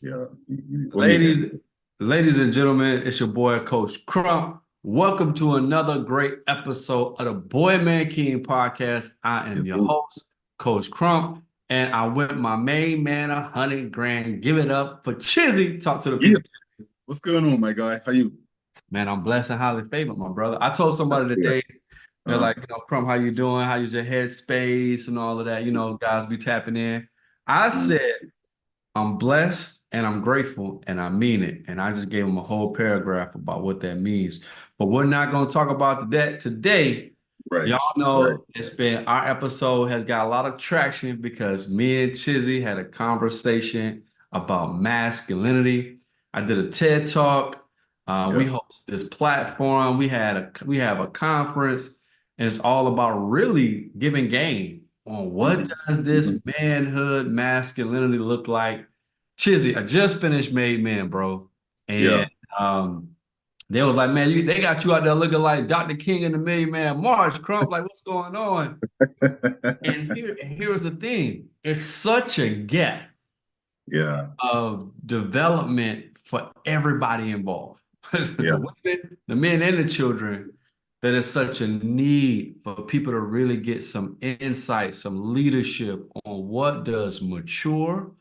Yeah. What do you think? Ladies, ladies and gentlemen, it's your boy Coach Crump. Welcome to another great episode of the Boy Man King podcast. I am Yes, your sir. host, Coach Crump, and I went my main man 100 grand. Give it up for Chizzy. Talk to the Yeah. people. What's going on, my guy? How you? Man, I'm blessed and highly favored, my brother. I told somebody Yeah. today, they're Uh, like, Crump, how you doing? How's your headspace and all of that? Guys be tapping in. I uh, said, I'm blessed and I'm grateful and I mean it. And I just gave him a whole paragraph about what that means. But we're not going to talk about that today. right. Y'all Right. know it's been our episode has got a lot of traction because me and Chizzy had a conversation about masculinity. I did a TED talk. We Yeah. host this platform. We have a conference, and it's all about really giving game on what Mhm. does Mhm. this manhood masculinity look like. Chizzy, I just finished Made Men, bro, Yeah. and they was like, man, they got you out there looking like Dr. King and the Million Man March, Crump. Like, what's going on? And here's the thing: it's such a gap Yeah. of development for everybody involved, Yeah. the women, the men, and the children. That is such a need for people to really get some insight, some leadership on what does mature,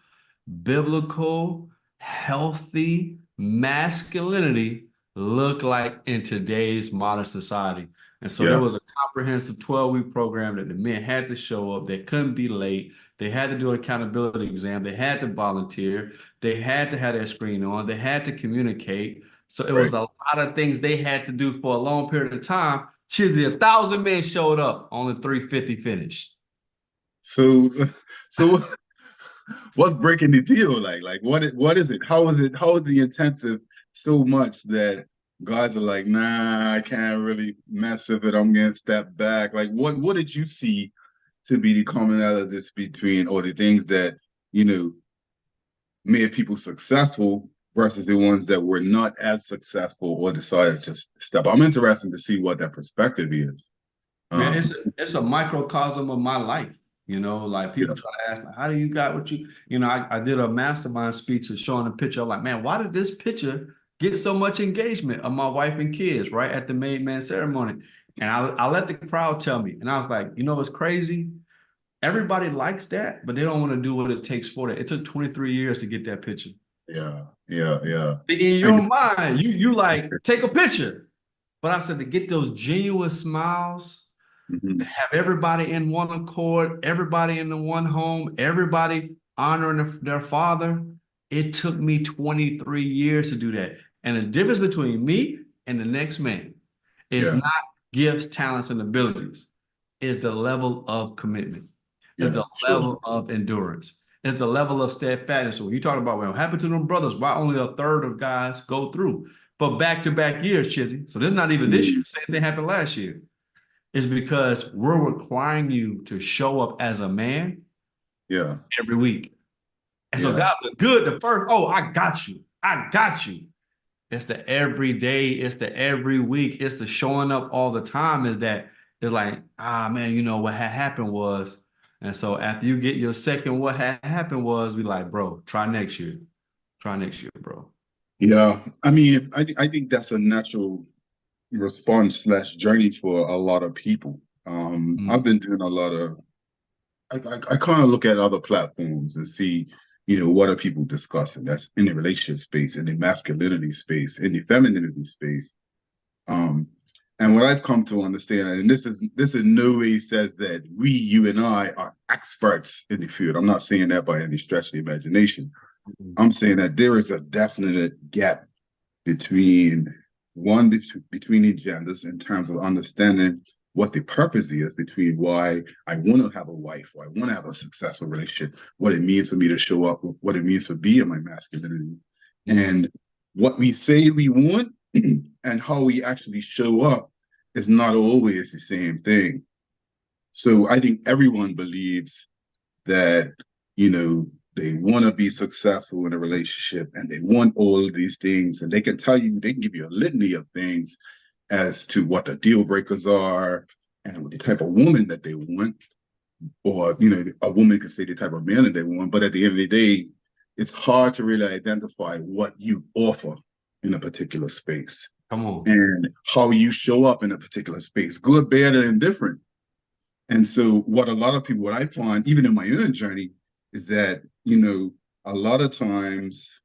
biblical, healthy masculinity look like in today's modern society. And so there Yeah. was a comprehensive 12-week program that the men had to show up. They couldn't be late. They had to do an accountability exam. They had to volunteer. They had to have their screen on. They had to communicate. So it was Right. a lot of things they had to do for a long period of time. Chizzy, 1,000 men showed up, only 350 finished. So, so what's breaking the deal? What is it? How is it? How is the intensive so much that guys are like, nah, I can't really mess with it. I'm gonna step back. Like, what did you see to be the commonalities between, or the things that you know made people successful versus the ones that were not as successful or decided to step. I'm interested to see what that perspective is. Man, it's Um, a, it's a microcosm of my life. Like yeah, people try to ask, like, how do you got what I did a mastermind speech of showing a picture. I'm like, man, why did this picture get so much engagement of my wife and kids right at the main man ceremony? And I let the crowd tell me. And I was like, what's crazy? Everybody likes that, but they don't want to do what it takes for that. It took 23 years to get that picture. yeah. In And your mind, you like, take a picture. But I said to get those genuine smiles, mhm, have everybody in one accord, everybody in the one home, everybody honoring their father. It took me 23 years to do that. And the difference between me and the next man is yeah, not gifts, talents, and abilities, is the level of commitment, is yeah, the sure. level of endurance, is the level of steadfastness. So when you talk about what happened to them brothers, why only a third of guys go through? But back-to-back years, Chizzy. So this is not even this year. Mm, Same thing happened last year is because we're requiring you to show up as a man yeah, every week. And so yeah, guys are good the first, oh, I got you. I got you. It's the every day, it's the every week, it's the showing up all the time. Is that it's like, man, what had happened was. And so after you get your second, what had happened was we like, bro, try next year. Try next year, bro. yeah. I mean, I think that's a natural response slash journey for a lot of people. I've Mm. been doing a lot of I kind of look at other platforms and see, what are people discussing? That's in the relationship space, in the masculinity space, in the femininity space. Um, and what I've come to understand, and this in no way says that we, you and I are experts in the field. I'm not saying that by any stretch of the imagination. I'm saying that there is a definite gap between between the genders in terms of understanding what the purpose is between why I want to have a wife, why I want to have a successful relationship, what it means for me to show up, what it means for being my masculinity, Mm. and what we say we want and how we actually show up is not always the same thing. So I think everyone believes that they want to be successful in a relationship and they want all of these things, and they can give you a litany of things as to what the deal breakers are and the type of woman that they want, or a woman could say the type of man that they want, but at the end of the day, it's hard to really identify what you offer in a particular space Come on. and how you show up in a particular space, good, bad, and indifferent. And so what a lot of people, what I find, even in my own journey, is that, a lot of times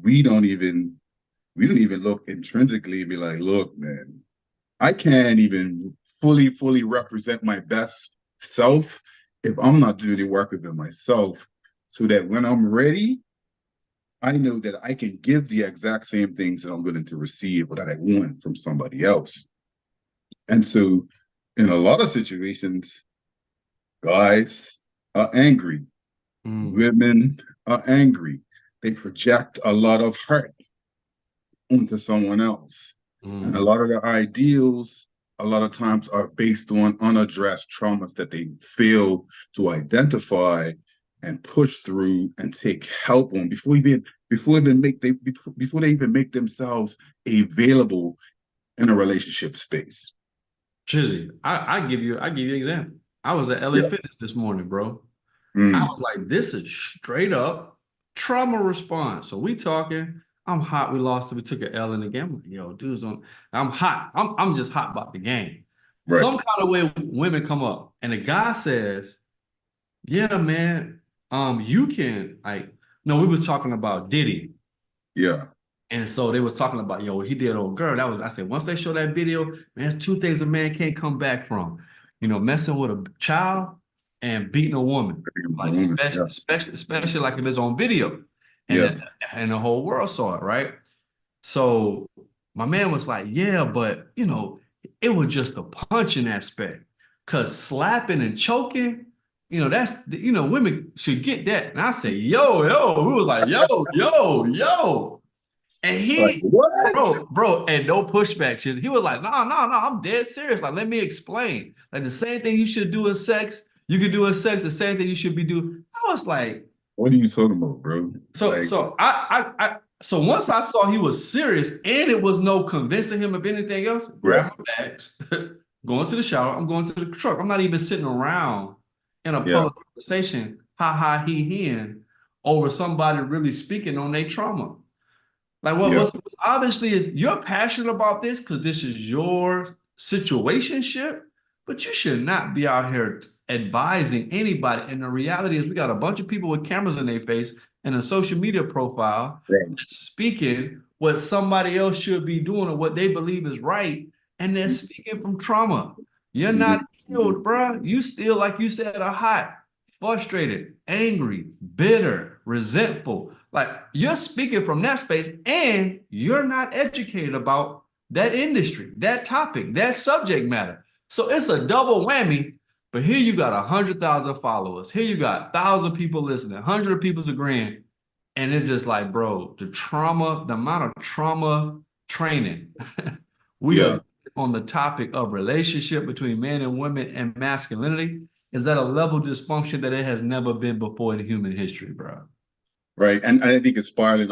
we don't even look intrinsically and be like, look, man, I can't even fully represent my best self if I'm not doing the work within myself, so that when I'm ready, I know that I can give the exact same things that I'm willing to receive or that I want from somebody else. And so in a lot of situations, guys are angry, women are angry. They project a lot of hurt onto someone else. And a lot of their ideals, a lot of times, are based on unaddressed traumas that they fail to identify and push through and take help on before they even make themselves available in a relationship space. Chizzy, I give you an example. I was at LA Yeah. Fitness this morning, bro. I Mm. was like, this is straight up trauma response. So we talking. I'm hot. We lost it. We took an L in the game. I'm like, yo, dudes, I'm hot. I'm just hot about the game. Right. Some kind of way women come up, and the guy says, "Yeah, man, you can like." No, we were talking about Diddy. Yeah. And so they was talking about, what he did on girl. That was, I said, once they show that video, man, there's two things a man can't come back from. Messing with a child and beating a woman. Like Yeah. especially like if it's on video. And Yeah. and the whole world saw it, right? So my man was like, yeah, but it was just the punching aspect. Cause slapping and choking, that's women should get that. And I say, yo, we was like, yo. And Like, he, what? bro, and no pushback. He was like, no, I'm dead serious. Like, let me explain. Like the same thing you should do in sex, you can do in sex. The same thing you should be doing. I was like, What are you talking about, bro? so Like, so so once I saw he was serious and it was no convincing him of anything else, yeah. grab my bags, going to the shower. I'm going to the truck. I'm not even sitting around in a Yeah. public conversation, he and over somebody really speaking on their trauma. Like Yeah. what's obviously you're passionate about this because this is your situationship, but you should not be out here advising anybody. And the reality is we got a bunch of people with cameras in their face and a social media profile Right. speaking what somebody else should be doing or what they believe is right. And they're speaking from trauma. You're Mm-hmm. not healed, bro. You still, like you said, are hot, frustrated, angry, bitter, resentful. Like you're speaking from that space and you're not educated about that industry, that topic, that subject matter. So it's a double whammy. But here you got 100,000 followers. Here you got 1,000 people listening, 100 people's agreeing. And it's just like, bro, the amount of trauma training we are Yeah. on the topic of relationship between men and women and masculinity is at a level of dysfunction that it has never been before in human history, bro. Right. And I think it's spiraling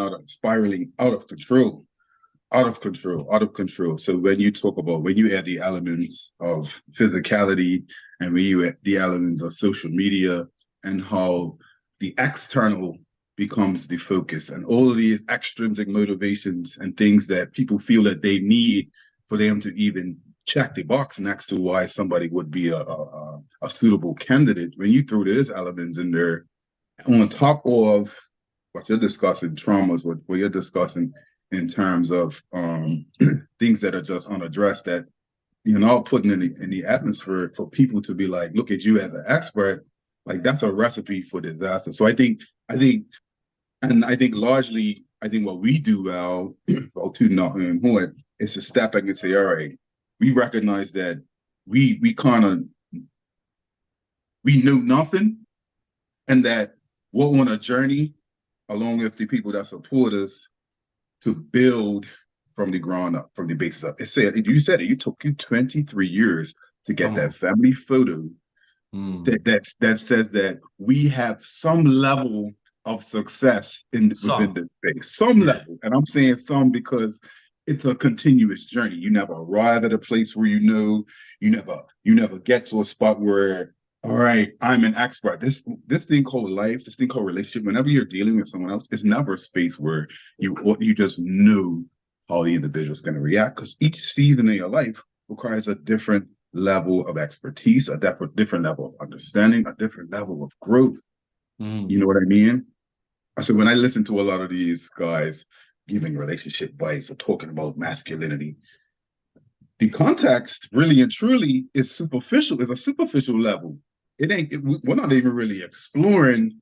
out of control. Out of control. So when you add the elements of physicality and when you add the elements of social media and how the external becomes the focus and all of these extrinsic motivations and things that people feel that they need for them to even check the box next to why somebody would be a suitable candidate, when you throw those elements in there on top of what you're discussing, traumas, what you're discussing in terms of things that are just unaddressed, that putting in the atmosphere for people to be like, look at you as an expert, like that's a recipe for disaster. So I think largely, I think what we do well, to not is to step back and say, all right, we recognize that we kind of we know nothing, and that we're on a journey along with the people that support us to build from the ground up, from the basis up. You said it took you 23 years to get Come that on. family photo that says that we have some level of success within So, this space, some yeah. level. And I'm saying some because it's a continuous journey. You never arrive at a place where you never get to a spot where All right, I'm an expert. This thing called life, this thing called relationship. Whenever you're dealing with someone else, it's never a space where you just know how the individual is going to react, because each season in your life requires a different level of expertise, a different level of understanding, a different level of growth. You Mm. know what I mean? So when I listen to a lot of these guys giving relationship advice or talking about masculinity, the context really and truly is a superficial level. We're not even really exploring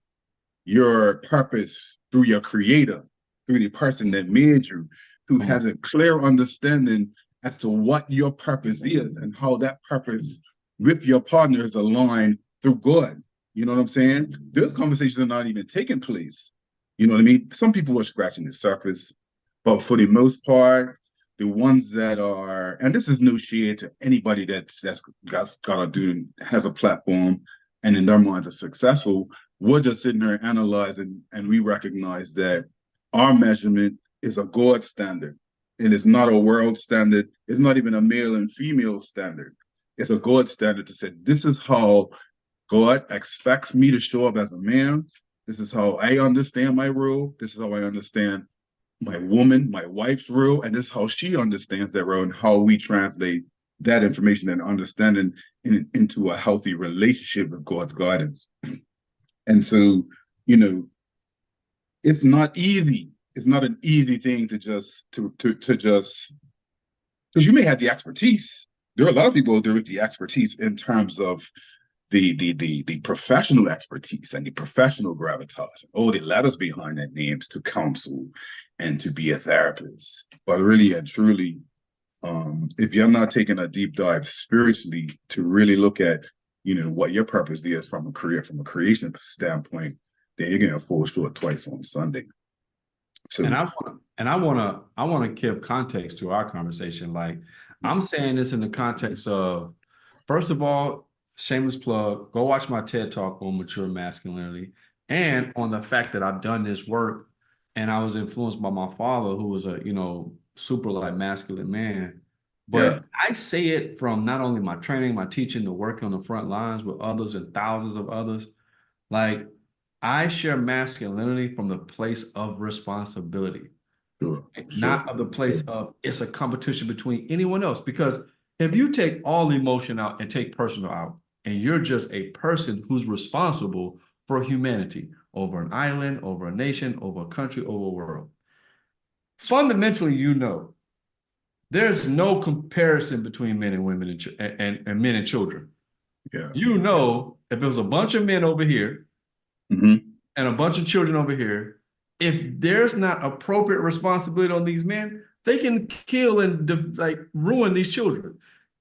your purpose through your creator, through the person that made you, who Come on. has a clear understanding as to what your purpose is and how that purpose with your partner is aligned through God. You know what I'm saying? Those conversations are not even taking place. You know what I mean? Some people are scratching the surface, but for the most part, the ones that are, and this is no shade to anybody that's got to do has a platform and in their minds are successful. We're just sitting there analyzing, and we recognize that our measurement is a God standard. And it's not a world standard. It's not even a male and female standard. It's a God standard to say, this is how God expects me to show up as a man. This is how I understand my role. This is how I understand my woman, my wife's role, and this is how she understands that role, and how we translate that information and understanding into a healthy relationship with God's guidance. And so, you know, it's not easy. It's not an easy thing to just because you may have the expertise. There are a lot of people there with the expertise in terms of the professional expertise and the professional gravitas, all the letters behind their names to counsel and to be a therapist. But really and truly, if you're not taking a deep dive spiritually to really look at, what your purpose is from a creation standpoint, then you're gonna fall short twice on Sunday. And So I want to give context to our conversation. Like, I'm saying this in the context of, first of all, shameless plug, go watch my TED Talk on mature masculinity and on the fact that I've done this work and I was influenced by my father, who was a, super like masculine man. yeah, But I say it from not only my training, my teaching, the work on the front lines with others and thousands of others. Like, I share masculinity from the place of responsibility, sure, sure. not of the place of it's a competition between anyone else. Because if you take all emotion out and take personal out, and you're just a person who's responsible for humanity over an island, over a nation, over a country, over a world, fundamentally, there's no comparison between men and women and men and children. Yeah. If it was a bunch of men over here Mm-hmm. and a bunch of children over here, if there's not appropriate responsibility on these men, they can kill and like ruin these children.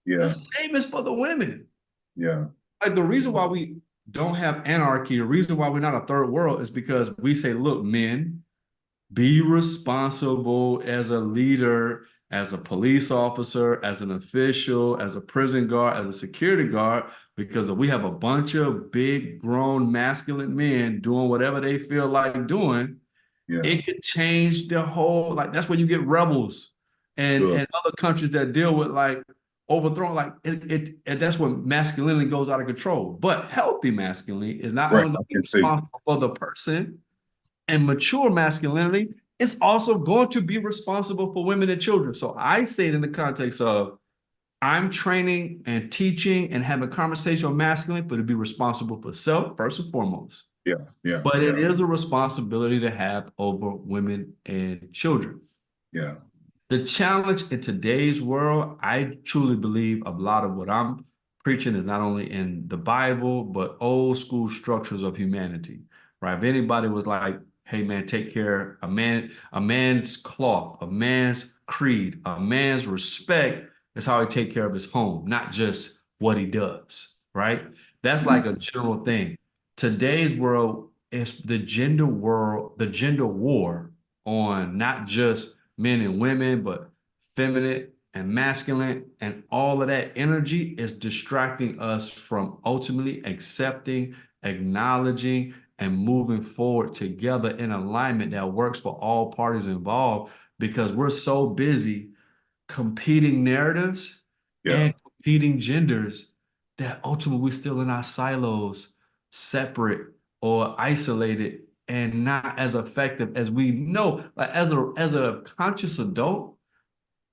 The Yeah. same is for the women. Yeah. Like, the reason why we don't have anarchy, the reason why we're not a third world is because we say, look, men, be responsible as a leader, as a police officer, as an official, as a prison guard, as a security guard, because if we have a bunch of big, grown, masculine men doing whatever they feel like doing, Yeah. it could change the whole, like, that's when you get rebels and Sure. and other countries that deal with like overthrowing, like and that's when masculinity goes out of control. But healthy masculinity is not Right. only I can see. responsible for the person, and mature masculinity is also going to be responsible for women and children. So I say it in the context of, I'm training and teaching and having conversation on masculinity, but to be responsible for self first and foremost. Yeah. Yeah. But it Yeah. is a responsibility to have over women and children. Yeah. The challenge in today's world, I truly believe a lot of what I'm preaching is not only in the Bible, but old school structures of humanity, right? If anybody was like, hey man, take care, a man's cloth, a man's creed, a man's respect is how he take care of his home, not just what he does, right? That's like a general thing. Today's world is the gender war on not just men and women, but feminine and masculine, and all of that energy is distracting us from ultimately accepting, acknowledging, and moving forward together in alignment that works for all parties involved, because we're so busy competing narratives Yeah. and competing genders that ultimately we're still in our silos, separate or isolated, and not as effective as we know. Like as a conscious adult,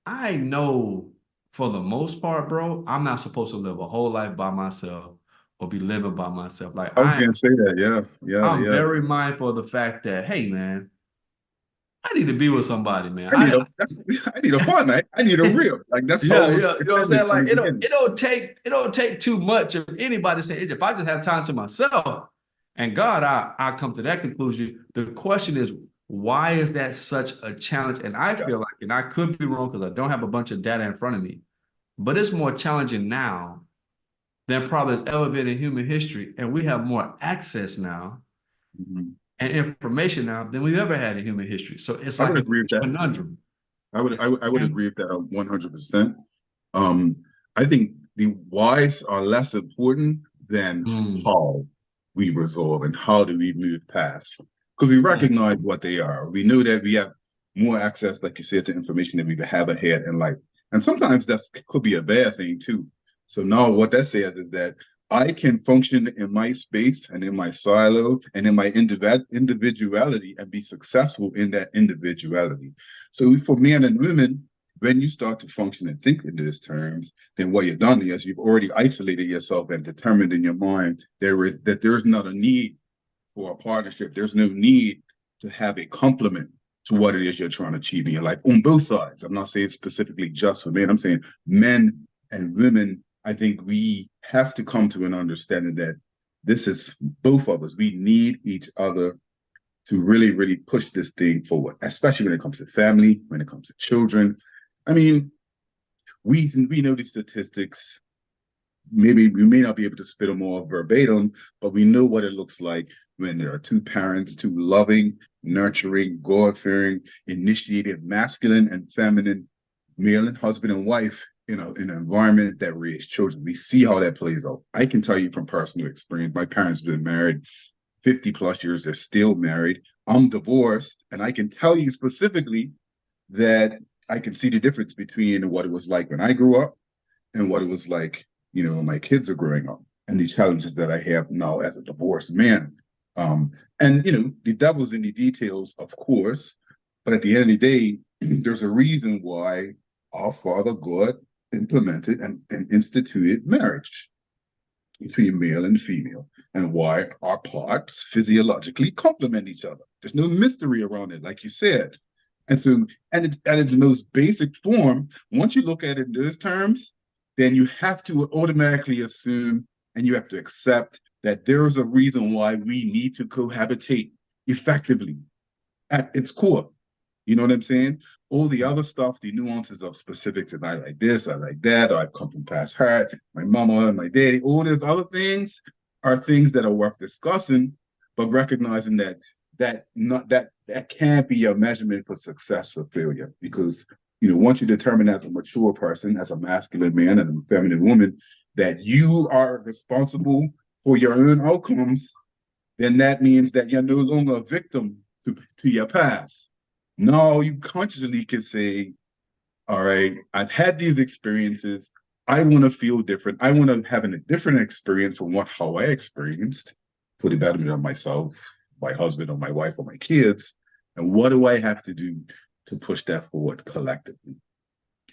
I know for the most part, bro, I'm not supposed to live a whole life by myself or be living by myself. Like I was gonna say that. Yeah, yeah, I'm yeah. very mindful of the fact that, hey, man, I need to be with somebody, man. I need a partner. I need a real. Like that's how Yeah, it was yeah, you know what I'm intended saying? from Like the beginning. it don't take too much of anybody saying if I just have time to myself and God, I come to that conclusion. The question is, why is that such a challenge? And I Yeah. feel like, and I could be wrong because I don't have a bunch of data in front of me, but it's more challenging now than probably has ever been in human history. And we have more access now Mhm. and information now than we've ever had in human history. So it's I like would a agree with that. conundrum. I would And agree with that 100%. Um, I think the whys are less important than mm, how we resolve and how do we move past. Because we recognize what they are. We know that we have more access, like you said, to information than we have ahead in life. And sometimes that could be a bad thing too. So now what that says is that I can function in my space and in my silo and in my individuality and be successful in that individuality. So for men and women, when you start to function and think in these terms, then what you've done is you've already isolated yourself and determined in your mind there is not a need for a partnership. There's no need to have a complement to what it is you're trying to achieve in your life on both sides. I'm not saying specifically just for men. I'm saying men and women. I think we have to come to an understanding that this is both of us. We need each other to really, really push this thing forward, especially when it comes to family, when it comes to children. I mean, we know these statistics. Maybe we may not be able to spit them all verbatim, but we know what it looks like when there are two parents, two loving, nurturing, God-fearing, initiated, masculine and feminine, male and husband and wife, in an environment that raise children. We see how that plays out. I can tell you from personal experience. My parents have been married 50 plus years. They're still married. I'm divorced, and I can tell you specifically that I can see the difference between what it was like when I grew up and what it was like, when my kids are growing up, and the challenges that I have now as a divorced man. And the devil's in the details, of course, but at the end of the day, there's a reason why our Father God implemented and instituted marriage between male and female, and why our parts physiologically complement each other. There's no mystery around it, like you said. And so, at its most basic form, once you look at it in those terms, then you have to automatically assume and you have to accept that there is a reason why we need to cohabitate effectively at its core. You know what I'm saying? All the other stuff, the nuances of specifics, and I like this, I like that, or I've come from past hurt, my mama and my daddy, all these other things are things that are worth discussing, but recognizing that can't be a measurement for success or failure. Because once you determine as a mature person, as a masculine man and a feminine woman, that you are responsible for your own outcomes, then that means that you're no longer a victim to your past. No, you consciously can say, all right, I've had these experiences. I want to feel different. I want to have a different experience from how I experienced for the betterment of myself, my husband, or my wife, or my kids. And what do I have to do to push that forward collectively?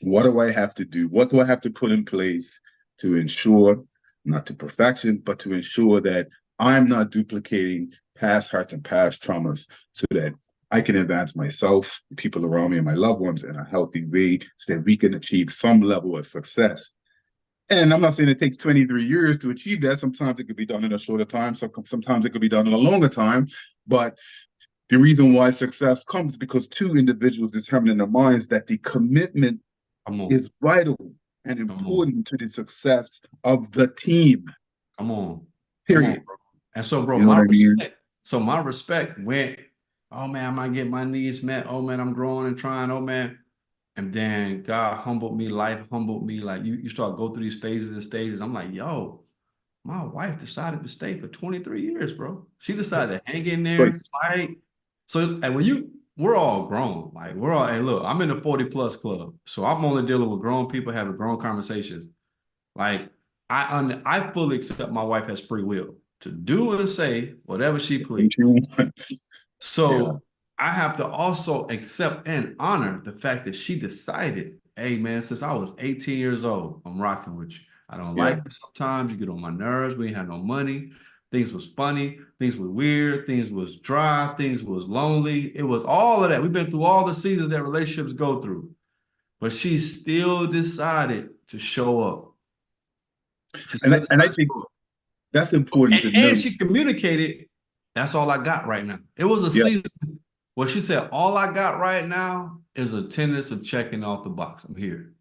What do I have to do? What do I have to put in place to ensure, not to perfection, but to ensure that I'm not duplicating past hurts and past traumas so that I can advance myself, the people around me, and my loved ones in a healthy way so that we can achieve some level of success. And I'm not saying it takes 23 years to achieve that. Sometimes it could be done in a shorter time. Sometimes it could be done in a longer time. But the reason why success comes is because two individuals determine in their minds that the commitment come on, is vital and come on, important to the success of the team. come on, come on, Period. bro. And so, bro, You know what I mean? my respect went, oh man, I might get my needs met. Oh man, I'm growing and trying. Oh man. And then God humbled me, life humbled me. Like you start go through these phases and stages. I'm like, yo, my wife decided to stay for 23 years, bro. She decided to hang in there, Choice. fight. So, and we're all grown. Like we're all, and look, I'm in the 40 plus club. So I'm only dealing with grown people having grown conversations. Like I fully accept my wife has free will to do and say whatever she When please. she wants. Yeah, So I have to also accept and honor the fact that she decided, hey man, since I was 18 years old, I'm rocking with you. I don't yeah. like you sometimes. You get on my nerves. We ain't had no money. Things was funny. Things were weird. Things was dry. Things was lonely. It was all of that. We've been through all the seasons that relationships go through. But she still decided to show up. She still And I decided to think show up. that's important to And note. she communicated, that's all I got right now. It was a Yeah. season where she said, all I got right now is a tendency of checking off the box. I'm here.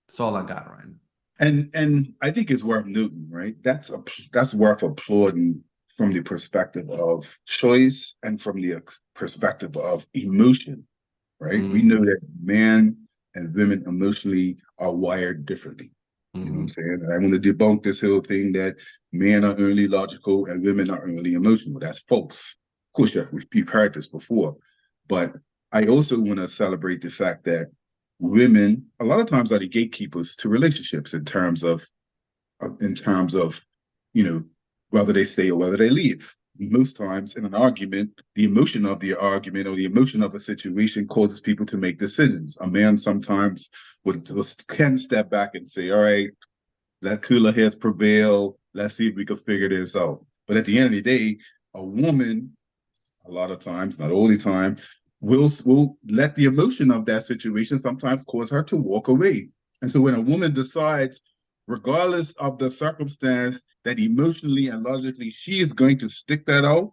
That's all I got right now. And I think it's worth noting, right? That's worth applauding from the perspective of choice and from the perspective of emotion, right? We Mm, know that men and women emotionally are wired differently. You know what I'm mhm. saying? And I want to debunk this whole thing that men are only logical and women are only emotional. That's false. Of course, yeah, we've heard this before, but I also want to celebrate the fact that women a lot of times are the gatekeepers to relationships in terms of you know whether they stay or whether they leave. Most times in an argument, the emotion of the argument or the emotion of a situation causes people to make decisions. A man sometimes can step back and say, all right, let cooler heads prevail. Let's see if we can figure this out. But at the end of the day, a woman, a lot of times, not all the time, will let the emotion of that situation sometimes cause her to walk away. And so when a woman decides, regardless of the circumstance, that emotionally and logically she is going to stick that out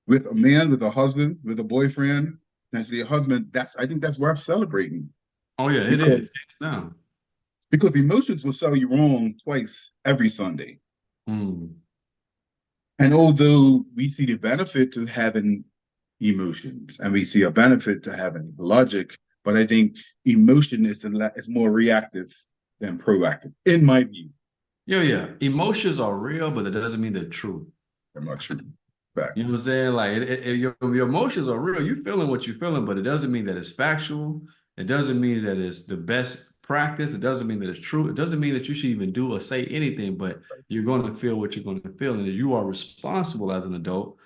with a man, with a husband, with a boyfriend, potentially a husband, that's I think that's worth celebrating Oh, yeah, it is. because No. because emotions will sell you wrong twice every Sunday. Mm. And although we see the benefit to having emotions and we see a benefit to having logic, but I think emotion is more reactive than proactive, in my view. Yeah, yeah. Emotions are real, but it doesn't mean they're true. I'm not sure. You know Facts. what I'm saying? Like your emotions are real. You feeling what you're feeling, but it doesn't mean that it's factual. It doesn't mean that it's the best practice. It doesn't mean that it's true. It doesn't mean that you should even do or say anything, but you're going to feel what you're going to feel. And you are responsible as an adult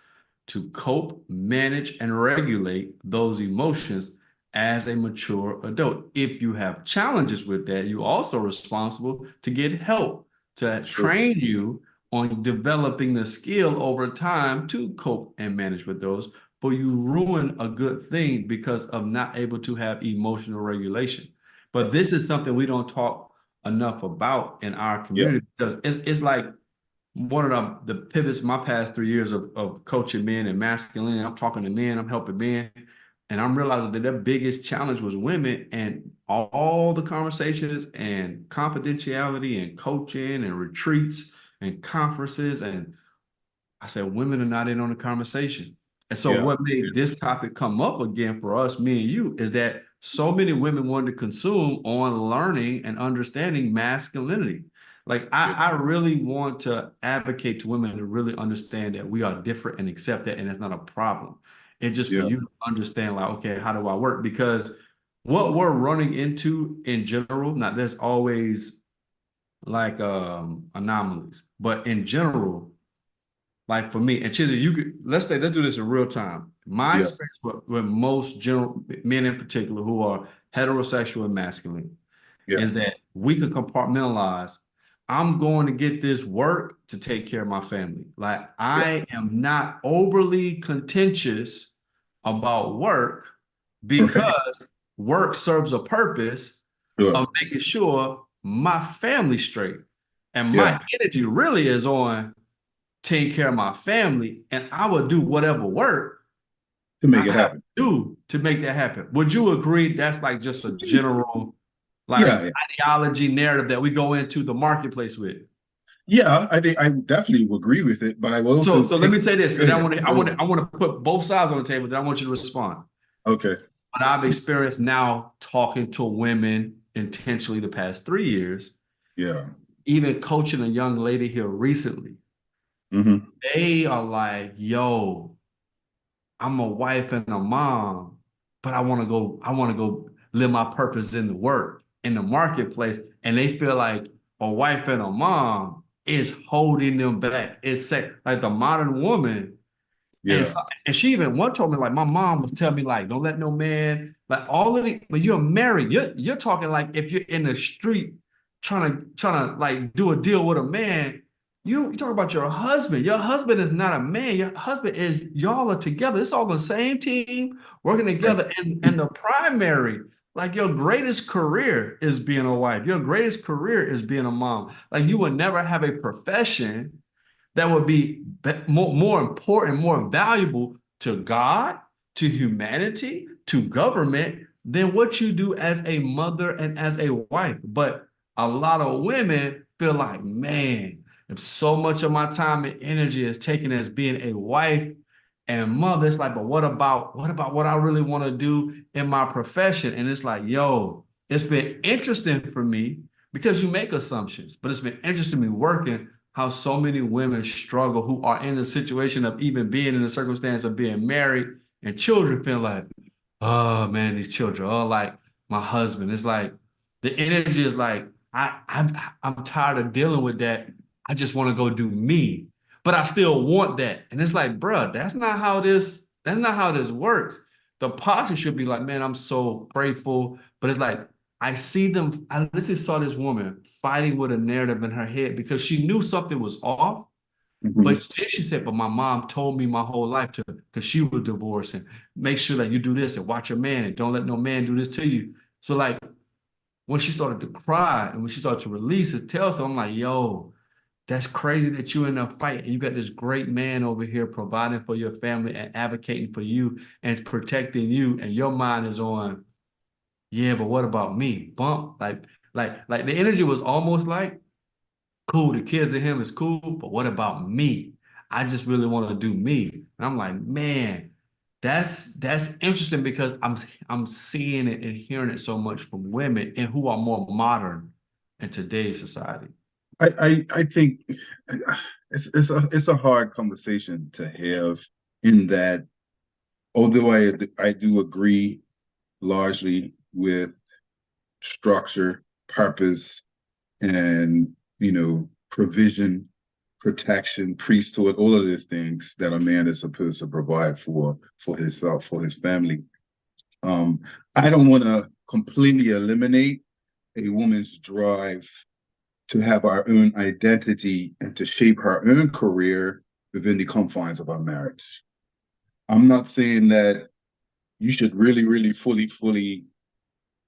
to cope, manage, and regulate those emotions as a mature adult. If you have challenges with that, you're also responsible to get help to Sure. train you on developing the skill over time to cope and manage with those. But you ruin a good thing because of not able to have emotional regulation. But this is something we don't talk enough about in our Yeah. community because it's like one of the pivots my past 3 years of coaching men and masculinity. I'm talking to men, I'm helping men, and I'm realizing that their biggest challenge was women and all the conversations and confidentiality and coaching and retreats and conferences. And I said, women are not in on the conversation. And so Yeah. what made this topic come up again for us, me and you, is that so many women wanted to consume on learning and understanding masculinity. Like Yeah. I really want to advocate to women to really understand that we are different and accept that, and it's not a problem. It's just for Yeah. you to understand, like, okay, how do I work? Because what we're running into in general, now there's always like anomalies, but in general, like for me, and Chizzy, you could let's do this in real time. My Yeah. experience with most general men in particular who are heterosexual and masculine Yeah. is that we can compartmentalize. I'm going to get this work to take care of my family. Like Yeah. I am not overly contentious about work Right. because work serves a purpose Sure. of making sure my family's straight. And Yeah. my energy really is on taking care of my family, and I would do whatever work To I make it have happen. to do to make that happen. Would you agree that's like just a general like Yeah. Yeah. ideology narrative that we go into the marketplace with? Yeah. I think I definitely would agree with it, but I will So also so let take. me say this, Go and ahead. Go ahead. I want to put both sides on the table, then I want you to respond. Okay. What I've experienced now talking to women intentionally the past 3 years, Yeah. even coaching a young lady here recently, Mm-hmm. they are like, yo, I'm a wife and a mom, but I want to go live my purpose in the work, in the marketplace. And they feel like a wife and a mom. is holding them back. It's like the modern woman. And, Yeah. so, and she even one told me, like, my mom was telling me, like, don't let no man, like all of the, but you're married. You're talking like if you're in the street trying to like do a deal with a man, you talk about your husband. Your husband is not a man. Your husband is y'all are together. It's all the same team working Right. together. And the primary, like your greatest career is being a wife. Your greatest career is being a mom. Like you would never have a profession that would be more important, more valuable to God, to humanity, to government than what you do as a mother and as a wife. But a lot of women feel like, man, if so much of my time and energy is taken as being a wife and mother, it's like, but what about what I really want to do in my profession? And it's like, yo, it's been interesting for me because you make assumptions, but it's been interesting to me working how so many women struggle who are in the situation of even being in the circumstance of being married and children feel like, oh man, these children, oh, like my husband. It's like the energy is like, I'm tired of dealing with that. I just want to go do me, but I still want that. And it's like, bruh, that's not how this works. The posture should be like, man, I'm so grateful. But it's like, I see them. I literally saw this woman fighting with a narrative in her head because she knew something was off. Hmm. But then she said, but my mom told me my whole life to, because she was divorced and make sure that you do this and watch your man and don't let no man do this to you. So like when she started to cry and when she started to release it, tell us, I'm like, yo, that's crazy that you're in a fight and you got this great man over here providing for your family and advocating for you and protecting you. And your mind is on, yeah, but what about me? Bump. Like the energy was almost like, cool, the kids and him is cool, but what about me? I just really want to do me. And I'm like, man, that's interesting because I'm seeing it and hearing it so much from women and who are more modern in today's society. I think it's a hard conversation to have in that, although I do agree largely with structure, purpose, and provision, protection, priesthood, all of these things that a man is supposed to provide for himself, for his family. Um, I don't want to completely eliminate a woman's drive to have our own identity and to shape her own career within the confines of our marriage. I'm not saying that you should really, really, fully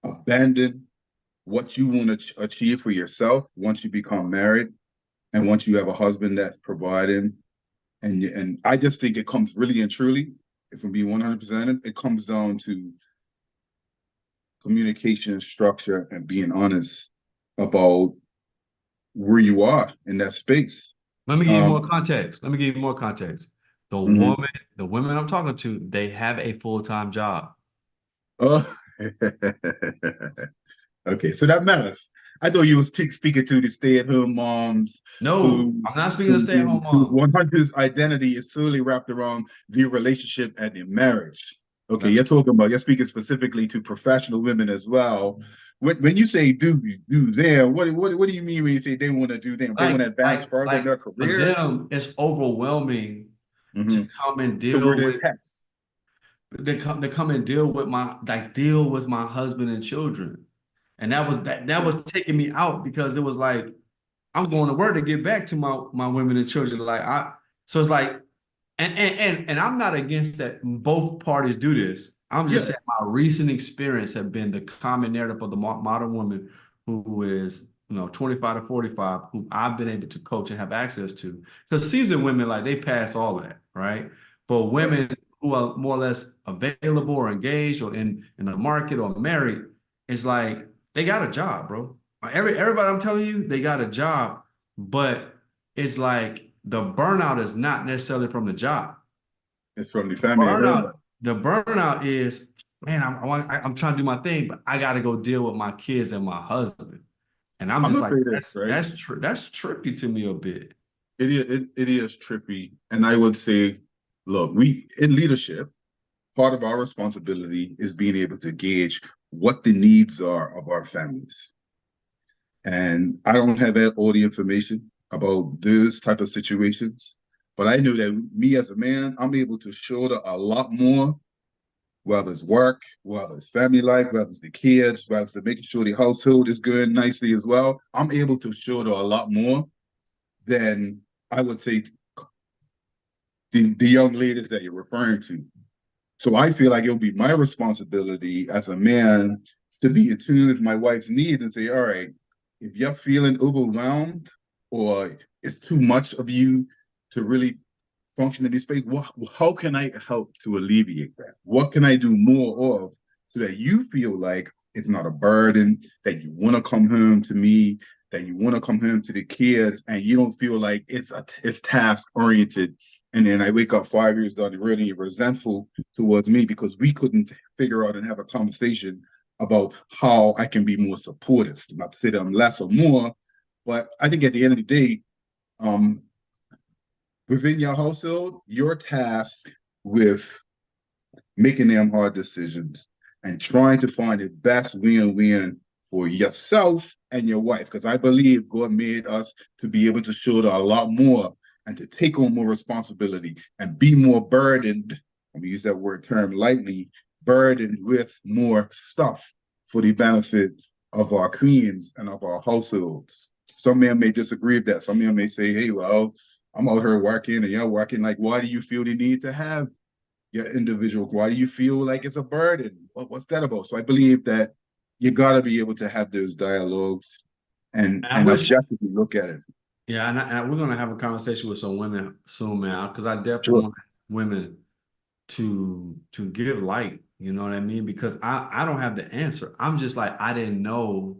abandon what you want to achieve for yourself once you become married and once you have a husband that's providing. And I just think it comes really and truly, if I'm being 100%, it comes down to communication, structure, and being honest about where you are in that space. Let me give you more Um, context. Let me give you more context. The mhm. woman, the women I'm talking to, they have a full-time job. Oh, okay, so that matters. I thought you was speaking to the stay-at-home moms No, who I'm not speaking to who stay-at-home who whose mom. 100's identity is solely wrapped around the relationship and the marriage. Okay, That's you're speaking specifically to professional women as well. When you say do them, what do you mean when you say they want to do them? They want like to advance like further in like their for careers? them, it's overwhelming to Hmm. come and So where deal there's with hats. they come and deal with my husband and children. And that was taking me out because it was like I'm going to work to get back to my women and children. So it's like and I'm not against that both parties do this. I'm just Yeah, saying my recent experience have been the common narrative of the modern woman who is 25 to 45, who I've been able to coach and have access to. Because seasoned women, like they pass all that, right? But right. women who are more or less available or engaged or in the market or married, it's like they got a job, bro. Everybody I'm telling you, they got a job, but it's like the burnout is not necessarily from the job. It's from the The family at home. burnout, the burnout is, man, I'm trying to do my thing, but I got to go deal with my kids and my husband. And I'm I'm just gonna like, say this, that's right? that's that's trippy to me a bit. It is trippy, and I would say, look, we in leadership, part of our responsibility is being able to gauge what the needs are of our families. And I don't have all the information. about those type of situations. But I know that me as a man, I'm able to shoulder a lot more, whether it's work, whether it's family life, whether it's the kids, whether it's making sure the household is going nicely as well. I'm able to shoulder a lot more than I would say the young ladies that you're referring to. So I feel like it'll be my responsibility as a man to be in tune with my wife's needs and say, all right, if you're feeling overwhelmed or it's too much of you to really function in this space, how can I help to alleviate that? What can I do more of so that you feel like it's not a burden, that you want to come home to me, that you want to come home to the kids, and you don't feel like it's task oriented. And then I wake up 5 years down the road and you're resentful towards me because we couldn't figure out and have a conversation about how I can be more supportive. Not to say that I'm less or more, but I think at the end of the day, um, within your household, you're tasked with making them hard decisions and trying to find the best win-win for yourself and your wife. Because I believe God made us to be able to shoulder a lot more and to take on more responsibility and be more burdened. Let me use that word term lightly, burdened with more stuff for the benefit of our queens and of our households. Some men may disagree with that. Some men may say, hey, well, I'm out here working and you're working. Like, why do you feel the need to have your individual? Why do you feel like it's a burden? What's that about? So I believe that you got to be able to have those dialogues and And I and wish, objectively look at it. yeah, and we're gonna have a conversation with some women soon, man, because I definitely Sure. want women to give light. You know what I mean? Because I don't have the answer. I'm just like I didn't know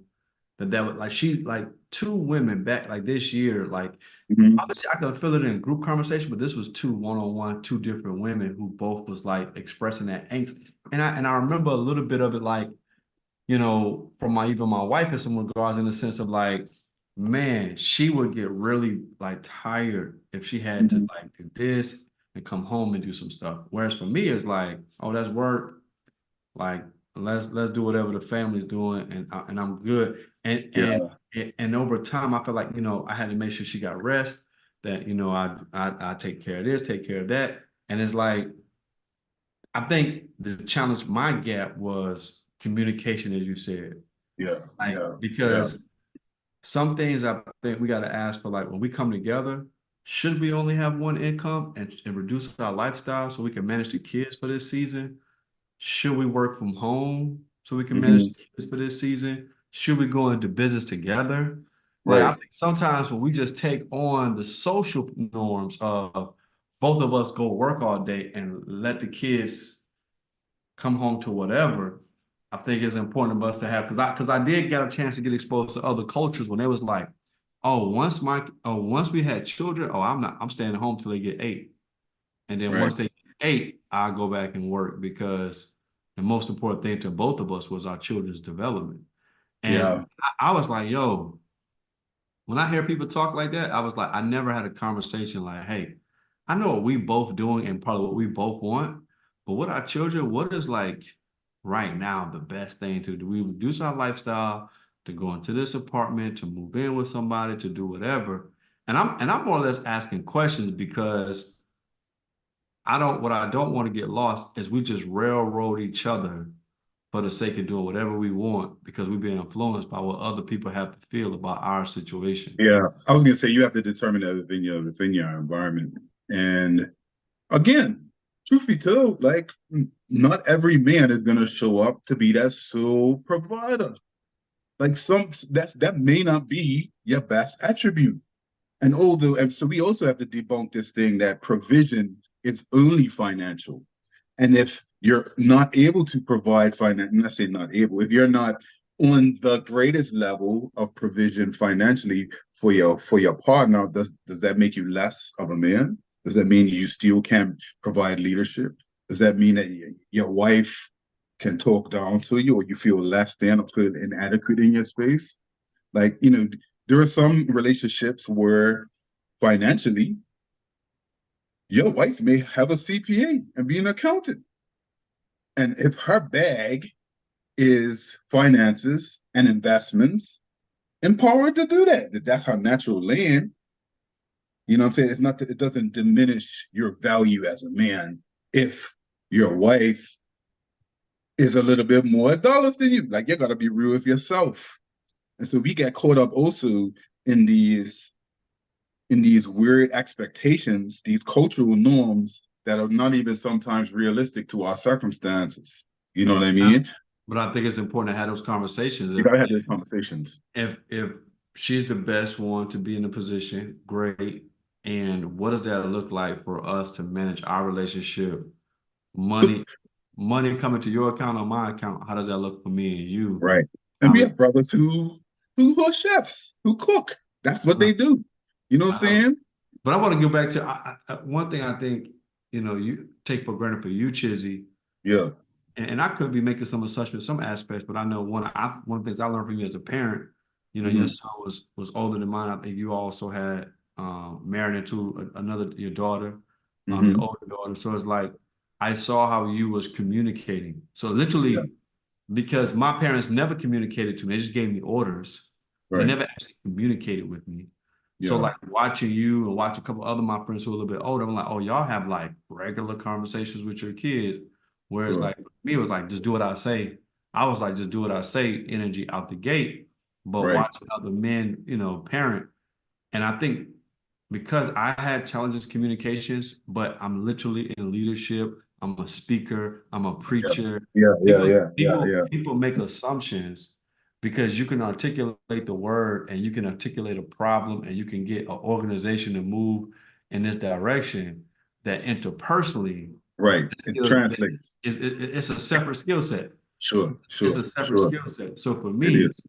that was like she like two women back like this year like Mm-hmm. obviously I could feel it in group conversation, but this was two one-on-one, two different women who both was like expressing that angst. And I remember a little bit of it like, from my even my wife in some regards in the sense of like, man, she would get really like tired if she had to Mm-hmm. like do this and come home and do some stuff. Whereas for me, it's like, oh, that's work. Like let's do whatever the family's doing, and I'm good. And and Yeah. and over time, I felt like I had to make sure she got rest. That I take care of this, take care of that, and it's like I think the challenge, my gap was communication, as you said, Yeah. like Yeah. Yeah. because some things I think we got to ask for, like when we come together, should we only have one income and reduce our lifestyle so we can manage the kids for this season? Should we work from home so we can manage Mm-hmm. the kids for this season? Should we go into business together? Like I Right. think sometimes when we just take on the social norms of both of us go work all day and let the kids come home to whatever, I think it's important of us to have because I did get a chance to get exposed to other cultures when they was like, once we had children, I'm staying at home till they get eight. And then Right. once they get eight, I'll go back and work because the most important thing to both of us was our children's development. And Yeah. I was like, yo, when I hear people talk like that, I was like, I never had a conversation like, hey, I know what we both doing and probably what we both want, but with our children, what is like right now the best thing to do? We reduce our lifestyle to go into this apartment, to move in with somebody, to do whatever. And I'm more or less asking questions because what I don't want to get lost is we just railroad each other for the sake of doing whatever we want because we've been influenced by what other people have to feel about our situation. Yeah. I was gonna say you have to determine that within your environment. And again, truth be told, like not every man is gonna show up to be that sole provider. Like that may not be your best attribute. And so we also have to debunk this thing that provision is only financial. And if you're not able to provide finance, let's say not able, if you're not on the greatest level of provision financially for your partner, does that make you less of a man? Does that mean you still can provide leadership? Does that mean that your wife can talk down to you or you feel less than or feel inadequate in your space? Like, there are some relationships where financially your wife may have a CPA and be an accountant. And if her bag is finances and investments, empower her to do that. That's her natural lane. You know what I'm saying? It's not that it doesn't diminish your value as a man if your wife is a little bit more dollars than you. Like you gotta be real with yourself. And so we get caught up also in these weird expectations, these cultural norms that are not even sometimes realistic to our circumstances. You know what I Now, mean? but I think it's important to have those You conversations. gotta have those conversations. If she's the best one to be in the position, great. And what does that look like for us to manage our relationship? Money, money coming to your account or my account. How does that look for me and you? Right. And we How have brothers who are chefs, who cook. That's what they do. You know what I'm I, saying? but I want to go back to one thing I think, you take for granted for you, Chizzy, Yeah. and I could be making some assumptions, some aspects, but I know one of the things I learned from you as a parent, your Hmm. son was older than mine. I think you also had married into another your daughter, your Hmm. older daughter. So it's like I saw how you was communicating. So Yeah. literally, because my parents never communicated to me, they just gave me orders. They Right. never actually communicated with me. So Yeah. like watching you and watching a couple other my friends who are a little bit older, I'm like, oh, y'all have like regular conversations with your kids. Whereas Sure. like me, it was like, just do what I say. I was like, just do what I say, energy out the gate. But Right. watching other men, parent, and I think because I had challenges communications, but I'm literally in leadership. I'm a speaker. I'm a Yeah. preacher. Yeah. Yeah. People, Yeah. Yeah. people, Yeah. people make assumptions because you can articulate the word and you can articulate a problem and you can get an organization to move in this direction that interpersonally Right. the It skills translates. it's a separate skill set. Sure. It's Sure. a separate Sure. skill set. So for It me, is.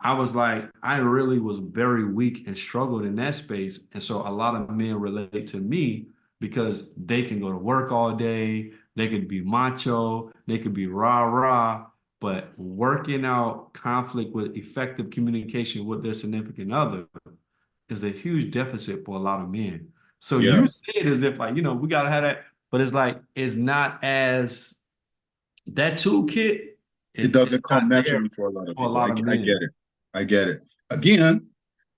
I was like, I really was very weak and struggled in that space. And so a lot of men relate to me because they can go to work all day, they could be macho, they could be rah-rah, but working out conflict with effective communication with their significant other is a huge deficit for a lot of men. So Yeah. you say it as if like, we gotta have that, but it's like it's not as that toolkit It is doesn't not come there naturally for a lot of for a people. lot of I get men. it. I get it. Again,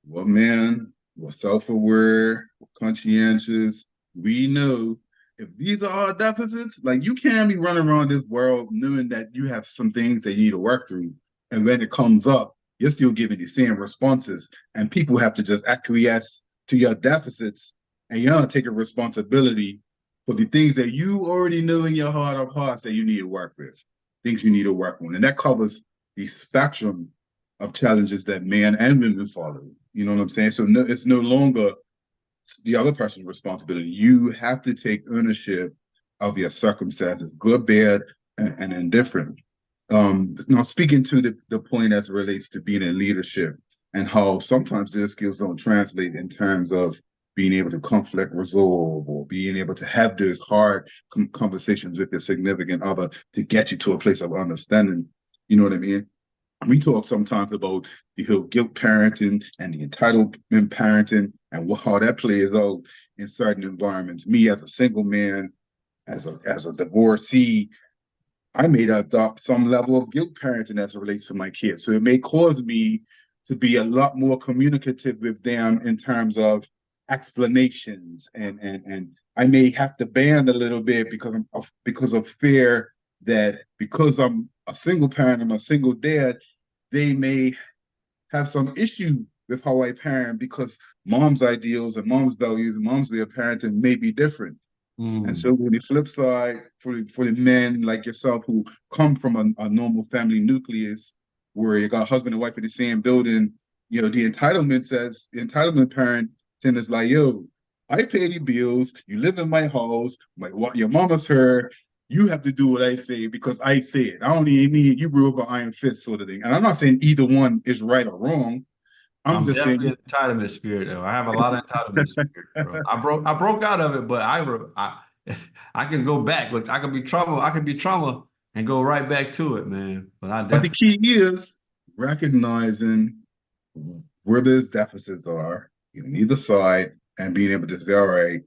we're men, we're self-aware, we're conscientious. We know if these are our deficits, like you can't be running around this world knowing that you have some things that you need to work through. And when it comes up, you're still giving the same responses. And people have to just acquiesce to your deficits and you're not taking responsibility for the things that you already know in your heart of hearts that you need to work with, things you need to work on. And that covers the spectrum of challenges that men and women follow. You know what I'm saying? So no, it's no longer the other person's responsibility. You have to take ownership of your circumstances, good, bad, and indifferent. Now, speaking to the point as it relates to being in leadership and how sometimes their skills don't translate in terms of being able to conflict resolve or being able to have those hard conversations with your significant other to get you to a place of understanding. You know what I mean? We talk sometimes about the whole guilt parenting and the entitlement parenting and how that plays out in certain environments. Me as a single man, as a divorcee, I may adopt some level of guilt parenting as it relates to my kids. So it may cause me to be a lot more communicative with them in terms of explanations and I may have to band a little bit because of fear that because I'm a single parent, I'm a single dad, they may have some issue with how I parent because mom's ideals and mom's values and mom's way of parenting may be different. And so Mm. on the flip side, for the men like yourself who come from a normal family nucleus where you got a husband and wife in the same building, the entitlement parent then is like, yo, I pay the bills, you live in my house, your mama's here, you have to do what I say because I say it. I don't need you grew up an iron fist sort of thing. And I'm not saying either one is right or wrong. I'm I'm just definitely saying in entitlement spirit though. I have a lot of entitlement spirit, bro. I broke out of it, but I can go back, but I can be trauma and go right back to it, man. But I but the definitely key is recognizing where those deficits are in either side and being able to say, all right,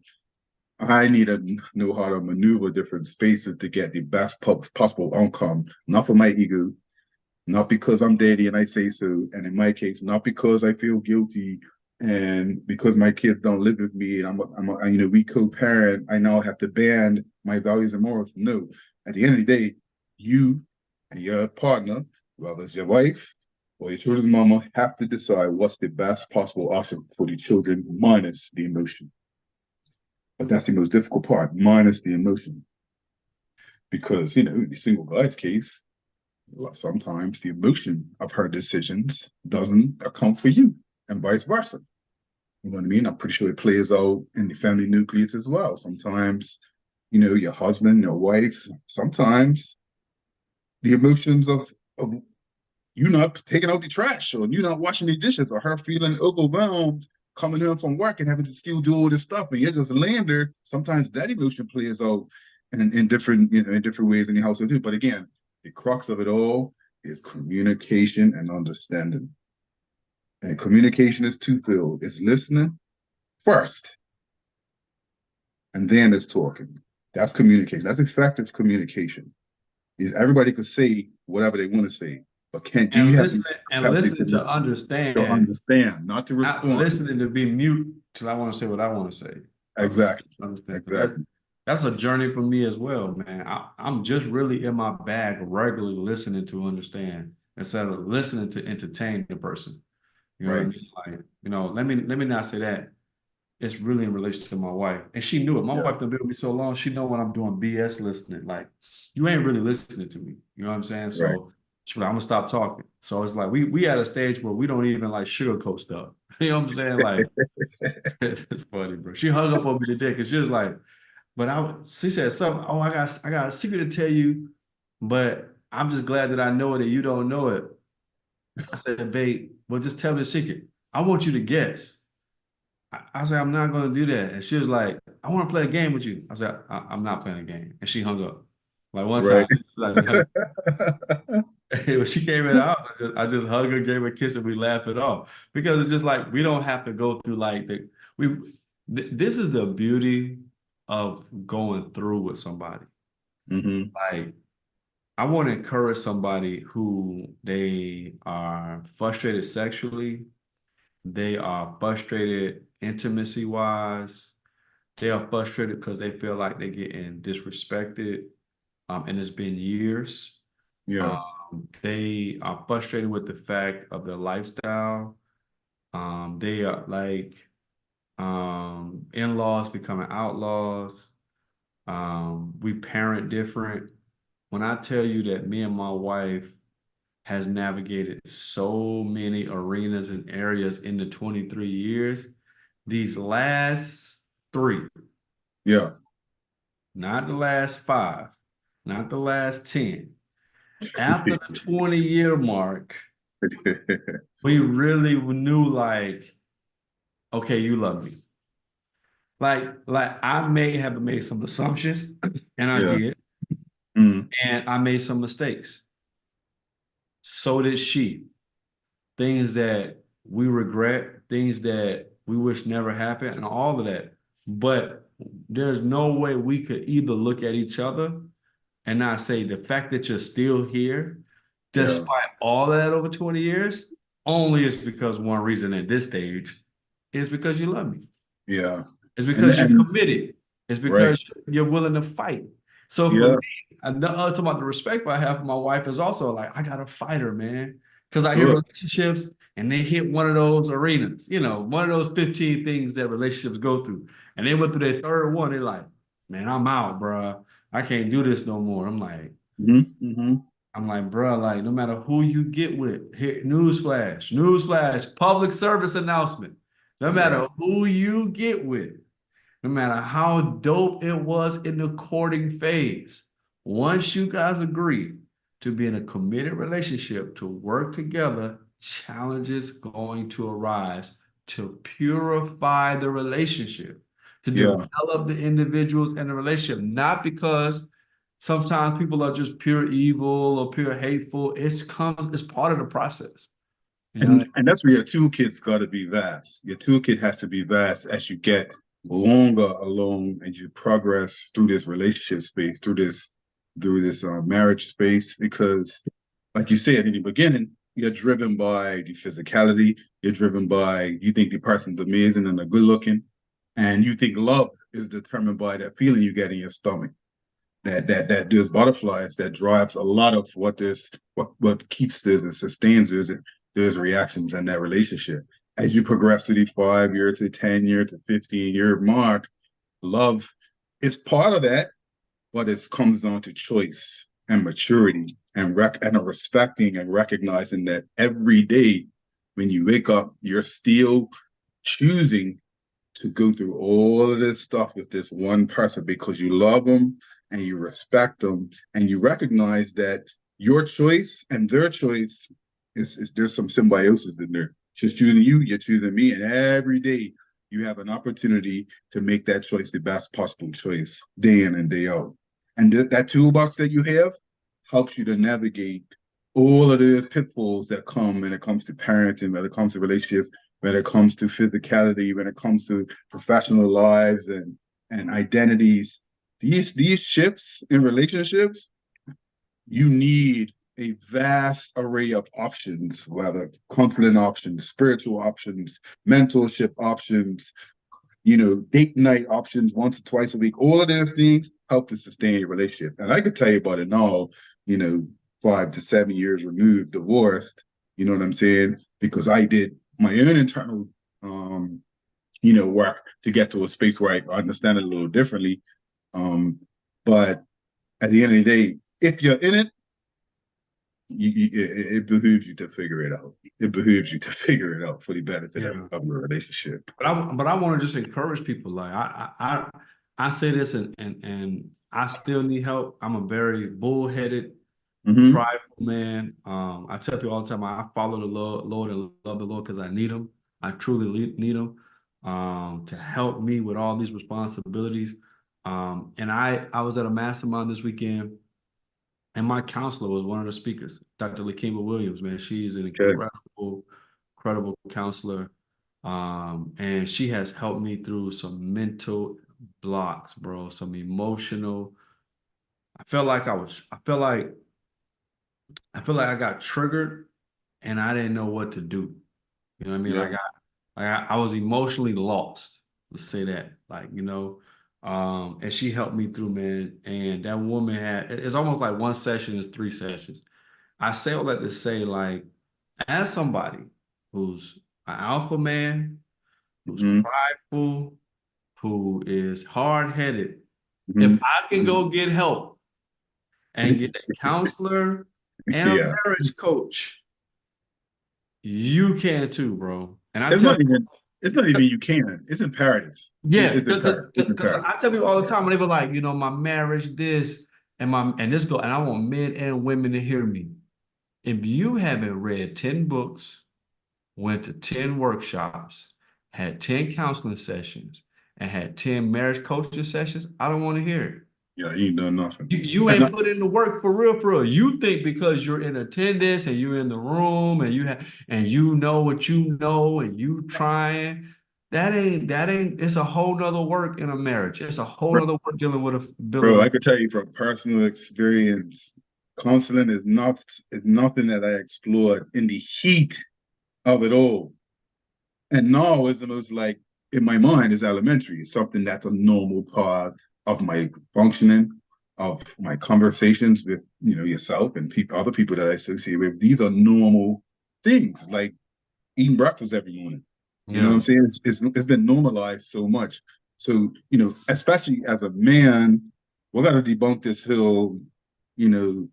I need to know how to maneuver different spaces to get the best possible outcome, not for my ego, not because I'm daddy and I say so, and in my case, not because I feel guilty And because my kids don't live with me, and we co-parent, I now have to band my values and morals. No, at the end of the day, you and your partner, whether it's your wife or your children's mama, have to decide what's the best possible option for the children, minus the emotion. But that's the most difficult part, minus the emotion. Because, in the single guy's case, sometimes the emotion of her decisions doesn't account for you, and vice versa. You know what I mean? I'm pretty sure it plays out in the family nucleus as well. Sometimes, your husband, your wife, sometimes the emotions of you not taking out the trash, or you not washing the dishes, or her feeling overwhelmed coming home from work and having to still do all this stuff, and you're just laying there. Sometimes that emotion plays out in different, in different ways in the household too. But again, the crux of it all is communication and understanding. And communication is twofold. It's listening first, and then it's talking. That's communication. That's effective communication. Is everybody can say whatever they want to say, but do you have the capacity to listening to listen, to understand, understand, not to not respond? listening to be mute till I want to say what I want to say. Exactly. Understand. Exactly. That's a journey for me as well, man. I'm just really in my bag regularly listening to understand instead of listening to entertain the person. You know what I Right. mean? Like, let me not say that. It's really in relation to my wife. And she knew it. My Yeah. wife been with me so long, she know when I'm doing BS listening. Like, you ain't really listening to me. You know what I'm saying? Right. So she's like, I'm gonna stop talking. So it's like we at a stage where we don't even like sugarcoat stuff. You know what I'm saying? Like, it's funny, bro. She hung up on me today because she was like, she said something. Oh, I got a secret to tell you, but I'm just glad that I know it and you don't know it. I said, babe, well, just tell me the secret. I want you to guess. I said, I'm not going to do that. And she was like, I want to play a game with you. I said, I'm not playing a game. And she hung up. Like one Right. time, like, when she came in the house, I just hugged her, gave her a kiss, and we laughed it off. Because it's just like, we don't have to go through like this is the beauty of going through with somebody. Hmm. Like, I want to encourage somebody who they are frustrated sexually, they are frustrated intimacy wise, they are frustrated because they feel like they're getting disrespected, and it's been years. Yeah. They are frustrated with the fact of their lifestyle. They are like in-laws becoming outlaws. We parent different. When I tell you that me and my wife has navigated so many arenas and areas in the 23 years, these last three, Yeah. not the last five, not the last 10. After the 20-year mark, we really knew like, okay, you love me. Like I may have made some assumptions, and I Yeah. did, Mm. and I made some mistakes. So did she. Things that we regret, things that we wish never happened, and all of that. But there's no way we could either look at each other and not say the fact that you're still here, Yeah. despite all of that over 20 years, only is because one reason at this stage is because you love me. Yeah. It's And because you're and committed. It's right. because you're willing to fight. So for Yeah. me, another talking about the respect I have for my wife is also like I got a fighter, man. Because I hear Good. relationships and they hit one of those arenas, one of those 15 things that relationships go through. And they went through their third one. They're like, man, I'm out, bro. I can't do this no more. Hmm. Hmm. I'm like, bro, like no matter who you get with, here, newsflash, public service announcement. No Right. matter who you get with, no matter how dope it was in the courting phase, once you guys agree to be in a committed relationship, to work together, challenges going to arise to purify the relationship, to Yeah. develop the individuals and the relationship, not because sometimes people are just pure evil or pure hateful. It's part of the process. You know what I And that's where your toolkit's got to be vast. Your toolkit has to be vast as you get longer along and you progress through this relationship space, through this marriage space. Because, like you said in the beginning, you're driven by the physicality. You're driven by you think the person's amazing and they're good looking, and you think love is determined by that feeling you get in your stomach. That there's butterflies that drives a lot of what keeps this and sustains this and there's reactions in that relationship. As you progress to the 5 year to 10 year to 15 year mark, love is part of that, but it comes down to choice and maturity and a respecting and recognizing that every day when you wake up, you're still choosing to go through all of this stuff with this one person because you love them and you respect them and you recognize that your choice and their choice is there's some symbiosis in there. She's choosing you, you're choosing me, and every day you have an opportunity to make that choice the best possible choice day in and day out. And that toolbox that you have helps you to navigate all of the pitfalls that come when it comes to parenting, when it comes to relationships, when it comes to physicality, when it comes to professional lives and identities. These shifts in relationships, you need a vast array of options, whether counseling options, spiritual options, mentorship options, date night options once or twice a week. All of those things help to sustain a relationship. And I could tell you about it now, 5 to 7 years removed, divorced, you know what I'm saying? Because I did my own internal, work to get to a space where I understand it a little differently. But at the end of the day, if you're in it, it behooves you to figure it out. It behooves you to figure it out for the benefit of your relationship. But I want to just encourage people. Like I say this and I still need help. I'm a very bullheaded, prideful man. I tell people all the time I follow the Lord and love the Lord because I need him. I truly need him to help me with all these responsibilities. And I was at a mastermind this weekend. And my counselor was one of the speakers, Dr. Lakima Williams, man. She's an incredible counselor. And she has helped me through some mental blocks, bro, some emotional. I felt like I got triggered and I didn't know what to do. You know what I mean? Yeah. I was emotionally lost. Let's say that. And she helped me through, man. And that woman it's almost like one session is 3 sessions. I say all that to say, like, as somebody who's an alpha man, who's prideful, who is hard-headed, if I can go get help and get a counselor and a marriage coach, you can too, bro. And I tell you, it's not even you can. It's imperative. yeah, It's imperative. It's because imperative. I tell people all the time when they were like, my marriage, this and this and I want men and women to hear me. If you haven't read 10 books, went to 10 workshops, had 10 counseling sessions, and had 10 marriage coaching sessions, I don't want to hear it. Yeah, you ain't done nothing. You ain't put in the work for real, for real. You think because you're in attendance and you're in the room and you know what you know and you trying, that ain't it's a whole nother work in a marriage. It's a whole nother work dealing with building Bro, a I could tell you from personal experience, counseling is nothing that I explored in the heat of it all. And now it's almost like in my mind is elementary. It's something that's a normal part of my functioning, of my conversations with yourself and other people that I associate with. These are normal things, like eating breakfast every morning. You know what I'm saying? It's been normalized so much. So, especially as a man, we got to debunk this whole, oh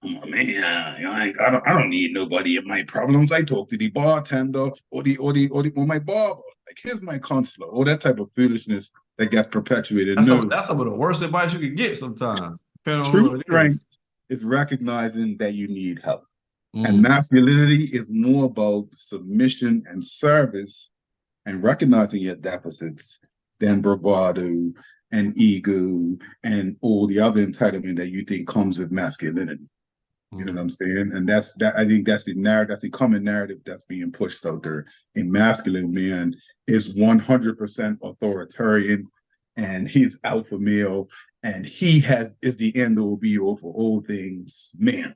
man, I don't need nobody in my problems. I talk to the bartender or my barber. Like, here's my counselor, all that type of foolishness that gets perpetuated. That's some of the worst advice you could get sometimes, depending on True who it strength is. is recognizing that you need help. And masculinity is more about submission and service and recognizing your deficits than bravado and ego and all the other entitlement that you think comes with masculinity. You know what I'm saying? And I think that's the narrative, that's the common narrative that's being pushed out there. A masculine man is 100% authoritarian and he's alpha male and is the end all be all for all things man.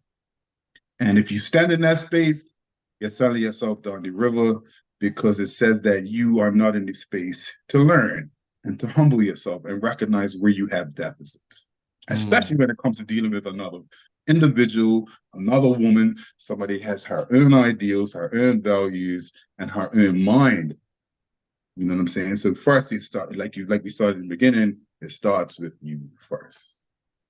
And if you stand in that space You're selling yourself down the river because it says that you are not in the space to learn and to humble yourself and recognize where you have deficits, especially Mm. when it comes to dealing with another individual, another woman. Somebody has her own ideals, her own values, and her own mind. You know what I'm saying? So first, it start like we started in the beginning. It starts with you first,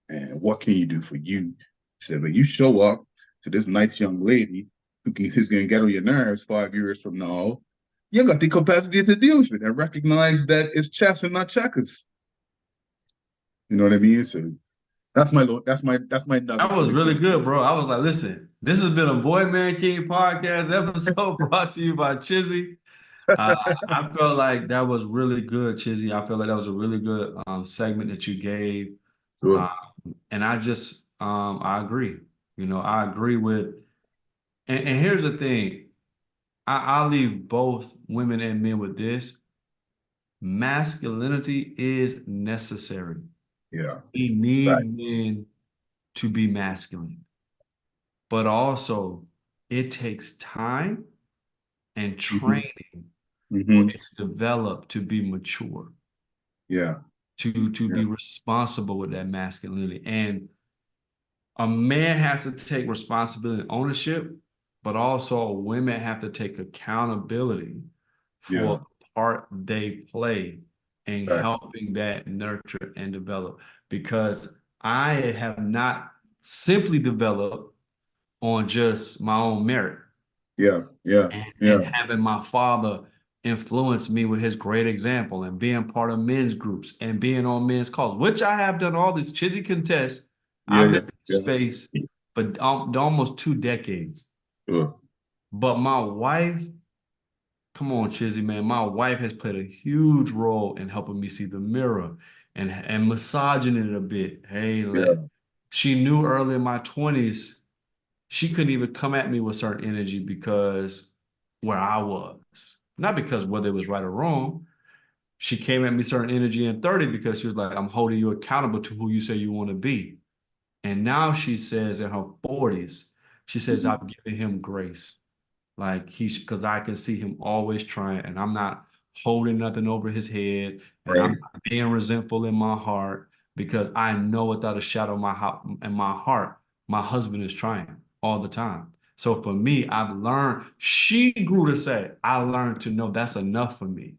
and what can you do for you? So when you show up to this nice young lady who's going to get on your nerves 5 years from now, you got the capacity to deal with it and recognize that it's chess and not checkers. You know what I mean? So that's my That nugget for was the really day. good, bro. I was like, listen, this has been a Boy Man King podcast episode brought to you by Chizzy. Uh, I felt like that was really good, Chizzy. I felt like that was a really good segment that you gave. Sure. Uh, and I agree. I agree with, and here's the thing. I'll leave both women and men with this. Masculinity is necessary. Yeah. We Right. need men to be masculine, but also it takes time and Mm-hmm. training for Mm-hmm. it to develop to be mature, Yeah. to Yeah. be responsible with that masculinity. And a man has to take responsibility and ownership, but also women have to take accountability for Yeah. the part they play in Right. helping that nurture and develop. Because I have not simply developed on just my own merit Yeah. Yeah. and Yeah. having my father influence me with his great example and being part of men's groups and being on men's calls, which I have done all these Chizzy contests. Yeah. I've Yeah. been in Yeah. space for almost 2 decades. Sure. But my wife, come on, Chizzy, man, my wife has played a huge role in helping me see the mirror and massaging it a bit. Hey, Yeah. she knew early in my 20s she couldn't even come at me with certain energy because where I was. Not because whether it was right or wrong. She came at me certain energy in 30 because she was like, I'm holding you accountable to who you say you want to be. And now she says in her 40s, she says, Mhm. I've given him grace. Like because I can see him always trying, and I'm not holding nothing over his head, and I'm Right. not being resentful in my heart because I know without a shadow of in my heart, my husband is trying all the time. So for me, I've learned, she grew to say, I learned to know that's enough for me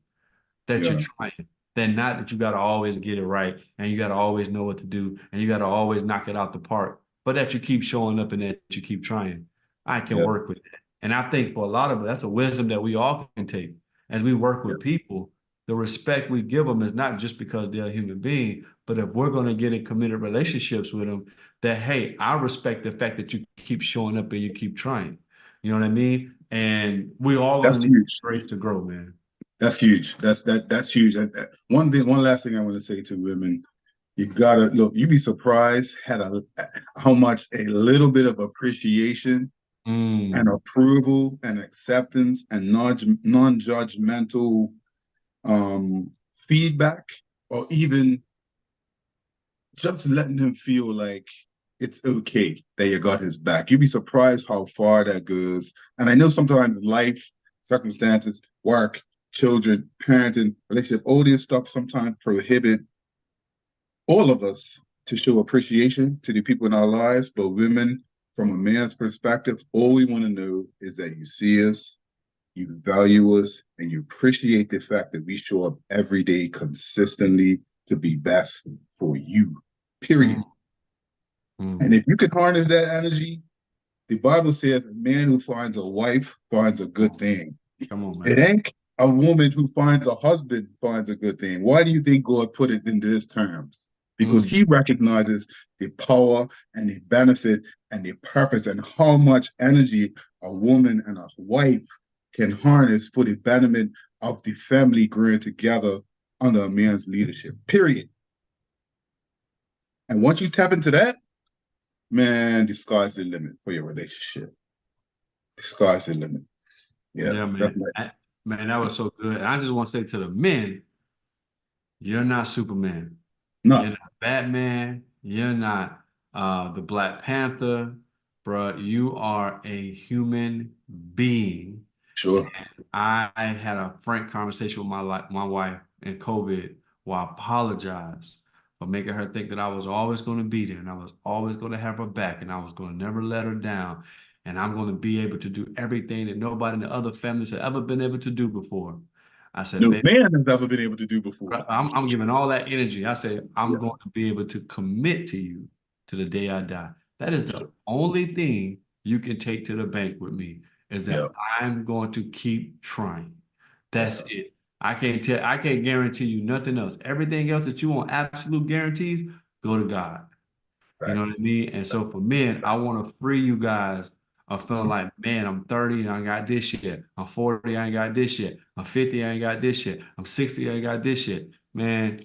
that you're Yeah. trying. Then not that you got to always get it right and you got to always know what to do and you got to always knock it out the park, but that you keep showing up and that you keep trying. I can Yeah. work with that. And I think for a lot of it, that's a wisdom that we all can take as we work Yeah. with people. The respect we give them is not just because they're a human being, but if we're going to get in committed relationships with them, that, hey, I respect the fact that you keep showing up and you keep trying. You know what I mean? And we all going to That's need huge. grace to grow, man. That's huge. That's huge. One thing, one last thing I want to say to women, you gotta look. You'd be surprised how much a little bit of appreciation and Mm, approval and acceptance and non-judgmental um, feedback, or even just letting him feel like it's okay that you got his back. You'd be surprised how far that goes. And I know sometimes life, circumstances, work, children, parenting, relationship, all this stuff sometimes prohibit all of us to show appreciation to the people in our lives. But women, from a man's perspective, all we want to know is that you see us, you value us, and you appreciate the fact that we show up every day consistently to be best for you. mm, Period. And mm. if you can harness that energy, the Bible says a man who finds a wife finds a Come good on, thing. come on, It man. ain't a woman who finds a husband finds a good thing. Why do you think God put it in these terms? Because Mm, he recognizes the power and the benefit and the purpose and how much energy a woman and a wife can harness for the betterment of the family growing together under a man's leadership. Period. And once you tap into that, man, the sky's the limit for your relationship. The sky's the limit. Yeah, yeah, that's man. my Man, that was so good. And I just want to say to the men, you're not Superman. You're no. not Batman. You're not the Black Panther. bro, you are a human being. Sure. I had a frank conversation with my wife in COVID where I apologized for making her think that I was always going to be there and I was always going to have her back and I was going to never let her down. And I'm going to be able to do everything that nobody in the other families had ever been able to do before. I said, No baby, man has ever been able to do before. I'm giving all that energy. I say, I'm Yeah, going to be able to commit to you to the day I die. That is for the sure. only thing you can take to the bank with me is Yeah, that I'm going to keep trying. That's yeah. it. I can't guarantee you nothing else. Everything else that you want absolute guarantees, go to God. You know what I Facts. mean? And so for men, I want to free you guys of feeling like, man, I'm 30 and I ain't got this yet. I'm 40, I ain't got this yet. I'm 50, I ain't got this yet. I'm 60, I ain't got this yet. Man,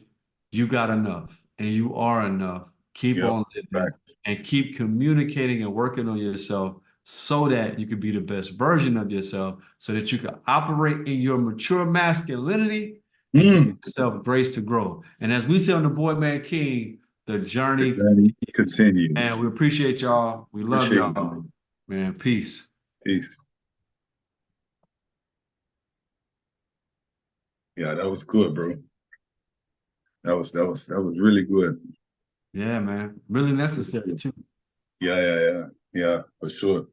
you got enough and you are enough. Keep Yep. on living Facts. and keep communicating and working on yourself so that you can be the best version of yourself, so that you can operate in your mature masculinity and give Mm. yourself grace to grow. And as we say on the Boy Man King, the The journey journey continues. And continues. we appreciate y'all. We love Appreciate you, y'all. man. Man, peace. Peace. Yeah, that was good, bro. That was really good. Yeah, man. Really necessary too. Yeah, yeah, yeah. Yeah, for sure.